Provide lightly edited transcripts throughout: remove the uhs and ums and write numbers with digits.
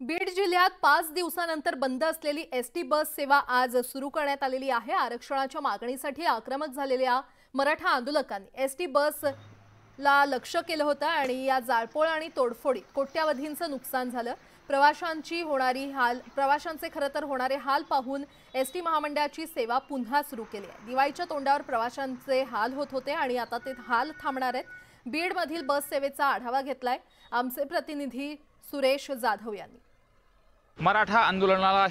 बीड जिल्ह्यात 5 दिवसानंतर बंद असलेली एसटी बस सेवा आज सुरू करण्यात आलेली आहे। आरक्षणाच्या मागणीसाठी आक्रमक झालेल्या मराठा आंदोलकांनी एसटी बस ला लक्ष्य केलं होतं आणि या जाळपोळ आणि तोडफोडीत कोट्यावधींचं नुकसान झालं। प्रवाशांचे खरं तर होणारे हाल पाहून एसटी महामंडळाची सेवा पुन्हा सुरू केली आहे। दिवाळीच्या तोंडावर प्रवाशांचे हाल होत होते आणि आता ते हाल थांबणार आहेत। बीडमधील बस सेवेचा आढावा घेतलाय आमचे प्रतिनिधी सुरेश जाधव यांनी। मराठा आंदोलनाला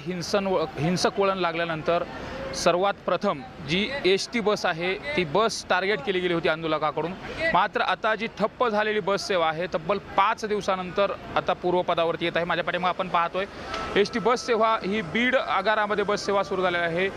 हिंसक वळण लागल्यानंतर सर्वात प्रथम जी एसटी बस आहे ती बस टार्गेट केली गेली होती आंदोलकांकडून। मात्र आता जी ठप्प झालेली बस सेवा आहे तब्बल 5 दिवसानंतर आता पूर्वपदावरती येत आहे। माझ्या पाठीमागे आपण पाहतोय एसटी बस सेवा ही बीड आगारामध्ये बस सेवा सुरू झालेली आहे।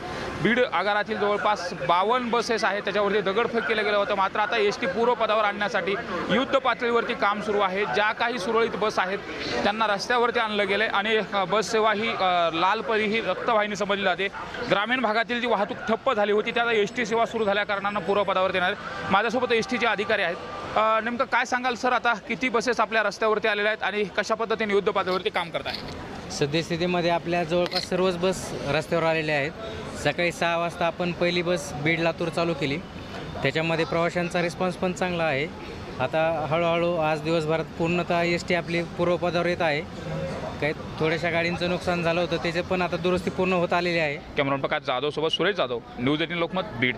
बीड आगारातील जवळपास 52 बसेस आहेत, त्याच्यावरती दगडफेक केलं गेलं होतं। मात्र आता एसटी पूर्वपदावर आणण्यासाठी युद्ध पातळीवरती काम सुरू आहे। ज्या काही सुरळीत बस आहेत त्यांना रस्त्यावरती आणलं गेलं आणि बस सेवा ही लालपरी ही रक्तवाहिनी समजली जाते। ग्रामीण भागातील जी वाहतूक ठप्प झाली होती त्याला एसटी सेवा सुरू झाल्या कारणानं पूर्वपदावर येणार। माझ्यासोबत एसटीचे अधिकारी आहेत। नेमकं काय सांगाल सर, आता किती बसेस आपल्या रस्त्यावरती आलेल्या आहेत आणि कशा पद्धतीने युद्ध पातळीवरती काम करत आहेत? सद्यस्थितीमध्ये आपल्या जवळपास सर्वच बस रस्त्यावर आलेल्या आहेत। सकाळी 6 वाजता आपण पहिली बस बीड लातूर चालू केली, त्याच्यामध्ये प्रवाशांचा रिस्पॉन्स पण चांगला आहे। आता हळूहळू आज दिवसभरात पूर्णतः एसटी आपली पूर्वपदावर येत आहे। काही थोड्याशा गाडींचं नुकसान झालं होतं, त्याचे पण आता दुरुस्ती पूर्ण होत आलेली आहे। कॅमेरामन प्रकाश जाधव सोबत सुरेश जाधव, न्यूज 18 लोकमत, बीड।